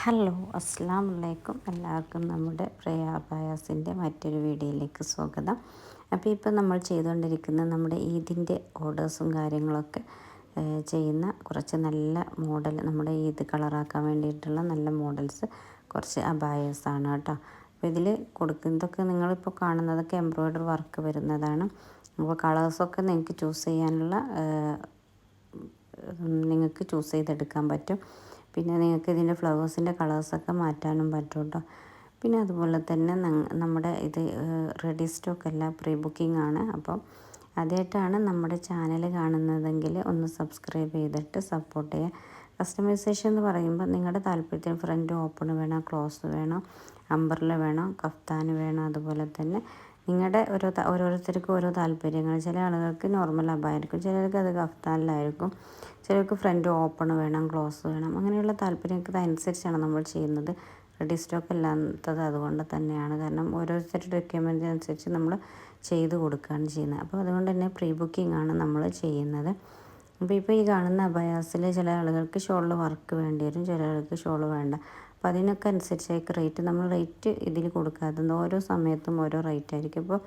Hello അസ്സാം വലൈക്കും. എല്ലാവർക്കും നമ്മുടെ പ്രിയ അബായാസിൻ്റെ മറ്റൊരു വീഡിയോയിലേക്ക് സ്വാഗതം. അപ്പോൾ ഇപ്പോൾ നമ്മൾ ചെയ്തുകൊണ്ടിരിക്കുന്ന നമ്മുടെ ഈദിൻ്റെ ഓർഡേഴ്സും കാര്യങ്ങളൊക്കെ ചെയ്യുന്ന കുറച്ച് നല്ല മോഡൽ, നമ്മുടെ ഈദ് കളറാക്കാൻ വേണ്ടിയിട്ടുള്ള നല്ല മോഡൽസ് കുറച്ച് അബായാസാണ് കേട്ടോ. അപ്പോൾ ഇതിൽ കൊടുക്കുന്നതൊക്കെ നിങ്ങളിപ്പോൾ കാണുന്നതൊക്കെ എംബ്രോയ്ഡറി വർക്ക് വരുന്നതാണ്. അപ്പോൾ കളേഴ്സൊക്കെ നിങ്ങൾക്ക് നിങ്ങൾക്ക് ചൂസ് ചെയ്തെടുക്കാൻ പറ്റും. പിന്നെ നിങ്ങൾക്ക് ഇതിൻ്റെ ഫ്ലവേഴ്സിൻ്റെ കളേഴ്സൊക്കെ മാറ്റാനും പറ്റും കേട്ടോ. പിന്നെ അതുപോലെ തന്നെ നമ്മുടെ ഇത് റെഡി സ്റ്റോക്ക് അല്ല, പ്രീ ബുക്കിംഗ് ആണ്. അപ്പം ആദ്യമായിട്ടാണ് നമ്മുടെ ചാനൽ കാണുന്നതെങ്കിൽ ഒന്ന് സബ്സ്ക്രൈബ് ചെയ്തിട്ട് സപ്പോർട്ട് ചെയ്യുക. കസ്റ്റമൈസേഷൻ എന്ന് പറയുമ്പോൾ നിങ്ങളുടെ താല്പര്യത്തിന് ഫ്രണ്ട് ഓപ്പൺ വേണോ, ക്ലോസ് വേണോ, അംബ്രല്ല വേണോ, കഫ്താൻ വേണോ, അതുപോലെ തന്നെ നിങ്ങളുടെ ഓരോരുത്തർക്കും ഓരോ താല്പര്യങ്ങൾ. ചില ആളുകൾക്ക് നോർമൽ അബായിരിക്കും, ചിലർക്ക് അത് കഫ്താനിലായിരിക്കും, ചിലർക്ക് ഫ്രണ്ട് ഓപ്പൺ വേണം, ക്ലോസ് വേണം. അങ്ങനെയുള്ള താല്പര്യങ്ങൾക്ക് അനുസരിച്ചാണ് നമ്മൾ ചെയ്യുന്നത്. റെഡി സ്റ്റോക്ക് അല്ലാത്തത് അതുകൊണ്ട് തന്നെയാണ്. കാരണം ഓരോരുത്തരുടെ റിക്വയർമെൻറ്റ് അനുസരിച്ച് നമ്മൾ ചെയ്ത് കൊടുക്കുകയാണ് ചെയ്യുന്നത്. അപ്പോൾ അതുകൊണ്ട് തന്നെ പ്രീ ബുക്കിംഗ് ആണ് നമ്മൾ ചെയ്യുന്നത്. അപ്പോൾ ഇപ്പോൾ ഈ കാണുന്ന അബയാസിൽ ചില ആളുകൾക്ക് ഷോളിൽ വർക്ക് വേണ്ടി വരും, ചില ആളുകൾക്ക് ഷോൾ വേണ്ട. അപ്പോൾ അതിനൊക്കെ അനുസരിച്ചായിരിക്കും നമ്മൾ റേറ്റ് ഇതിൽ കൊടുക്കാത്തത്. ഓരോ സമയത്തും ഓരോ റേറ്റ് ആയിരിക്കും. ഇപ്പോൾ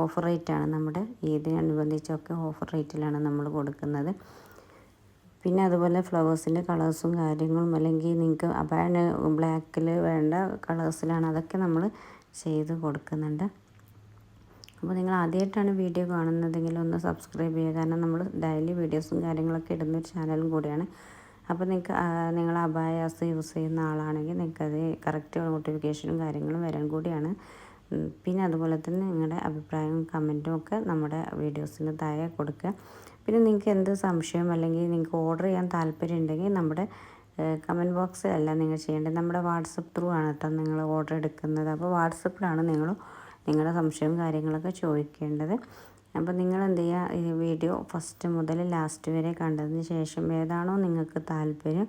ഓഫർ റേറ്റാണ്, നമ്മുടെ ഇതിനനുബന്ധിച്ചൊക്കെ ഓഫർ റേറ്റിലാണ് നമ്മൾ കൊടുക്കുന്നത്. പിന്നെ അതുപോലെ ഫ്ലവേഴ്സിൻ്റെ കളേഴ്സും കാര്യങ്ങളും, അല്ലെങ്കിൽ നിങ്ങൾക്ക് അബാന് ബ്ലാക്കിൽ വേണ്ട കളേഴ്സിലാണ്, അതൊക്കെ നമ്മൾ ചെയ്ത് കൊടുക്കുന്നുണ്ട്. അപ്പോൾ നിങ്ങൾ ആദ്യമായിട്ടാണ് വീഡിയോ കാണുന്നതെങ്കിൽ ഒന്ന് സബ്സ്ക്രൈബ് ചെയ്യുക. കാരണം നമ്മൾ ഡെയിലി വീഡിയോസും കാര്യങ്ങളൊക്കെ ഇടുന്നൊരു ചാനലും കൂടിയാണ്. അപ്പോൾ നിങ്ങൾ അബായാസ് യൂസ് ചെയ്യുന്ന ആളാണെങ്കിൽ നിങ്ങൾക്കത് കറക്റ്റ് നോട്ടിഫിക്കേഷനും കാര്യങ്ങളും വരാൻ കൂടിയാണ്. പിന്നെ അതുപോലെ തന്നെ നിങ്ങളുടെ അഭിപ്രായവും കമൻറ്റും ഒക്കെ നമ്മുടെ വീഡിയോസിന് താഴെ കൊടുക്കുക. പിന്നെ നിങ്ങൾക്ക് എന്ത് സംശയം അല്ലെങ്കിൽ നിങ്ങൾക്ക് ഓർഡർ ചെയ്യാൻ താല്പര്യം ഉണ്ടെങ്കിൽ നമ്മുടെ കമൻറ്റ് ബോക്സിലല്ല നിങ്ങൾ ചെയ്യേണ്ടത്, നമ്മുടെ വാട്സപ്പ് ത്രൂ ആണ് കേട്ടോ നിങ്ങൾ ഓർഡർ എടുക്കുന്നത്. അപ്പോൾ വാട്സപ്പിലാണ് നിങ്ങളുടെ സംശയവും കാര്യങ്ങളൊക്കെ ചോദിക്കേണ്ടത്. അപ്പോൾ നിങ്ങൾ എന്ത് ചെയ്യുക, ഈ വീഡിയോ ഫസ്റ്റ് മുതൽ ലാസ്റ്റ് വരെ കണ്ടതിന് ശേഷം ഏതാണോ നിങ്ങൾക്ക് താല്പര്യം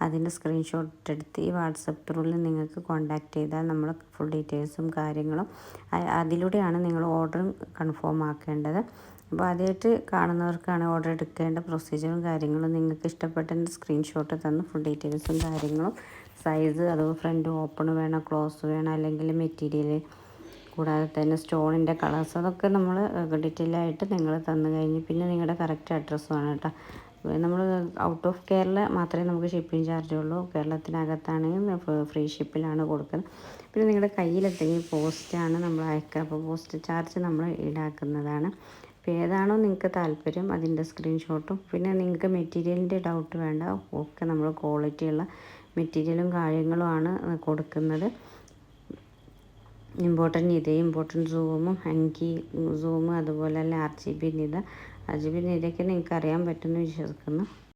അതിൻ്റെ സ്ക്രീൻഷോട്ട് എടുത്ത് ഈ വാട്സപ്പ് ത്രൂവിൽ നിങ്ങൾക്ക് കോൺടാക്റ്റ് ചെയ്താൽ നമ്മൾ ഫുൾ ഡീറ്റെയിൽസും കാര്യങ്ങളും അതിലൂടെയാണ് നിങ്ങൾ ഓർഡർ കൺഫേം ആക്കേണ്ടത്. അപ്പോൾ ആദ്യമായിട്ട് കാണുന്നവർക്കാണ് ഓർഡർ എടുക്കേണ്ട പ്രൊസീജിയറും കാര്യങ്ങളും. നിങ്ങൾക്ക് ഇഷ്ടപ്പെട്ടതിൻ്റെ സ്ക്രീൻഷോട്ട് തന്ന് ഫുൾ ഡീറ്റെയിൽസും കാര്യങ്ങളും, സൈസ്, അതുപോലെ ഫ്രണ്ട് ഓപ്പൺ വേണോ, ക്ലോസ് വേണോ, അല്ലെങ്കിൽ മെറ്റീരിയൽ, കൂടാതെ തന്നെ സ്റ്റോണിൻ്റെ കളേഴ്സ്, അതൊക്കെ നമ്മൾ ഡീറ്റെയിൽ ആയിട്ട് നിങ്ങൾ തന്നു കഴിഞ്ഞ് പിന്നെ നിങ്ങളുടെ കറക്റ്റ് അഡ്രസ്സ് വേണം കേട്ടോ. നമ്മൾ ഔട്ട് ഓഫ് കേരള മാത്രമേ നമുക്ക് ഷിപ്പിംഗ് ചാർജ് ഉള്ളൂ. കേരളത്തിനകത്താണെങ്കിൽ ഫ്രീ ഷിപ്പിലാണ് കൊടുക്കുന്നത്. പിന്നെ നിങ്ങളുടെ കയ്യിലെത്തെങ്കിൽ പോസ്റ്റാണ് നമ്മൾ അയക്കുക. അപ്പോൾ പോസ്റ്റ് ചാർജ് നമ്മൾ ഈടാക്കുന്നതാണ്. അപ്പോൾ ഏതാണോ നിങ്ങൾക്ക് താല്പര്യം അതിൻ്റെ സ്ക്രീൻഷോട്ടും, പിന്നെ നിങ്ങൾക്ക് മെറ്റീരിയലിൻ്റെ ഡൗട്ട് വേണ്ട, ഒക്കെ നമ്മൾ ക്വാളിറ്റിയുള്ള മെറ്റീരിയലും കാര്യങ്ങളുമാണ് കൊടുക്കുന്നത്. ഇമ്പോർട്ടൻ്റ് നിത, ഇമ്പോർട്ടൻ്റ് സൂമും, ഹങ്കി സൂം, അതുപോലെ തന്നെ RGB നിത. RGB നിതയൊക്കെ നിങ്ങൾക്ക് അറിയാൻ പറ്റുമെന്ന് വിശ്വസിക്കുന്നു.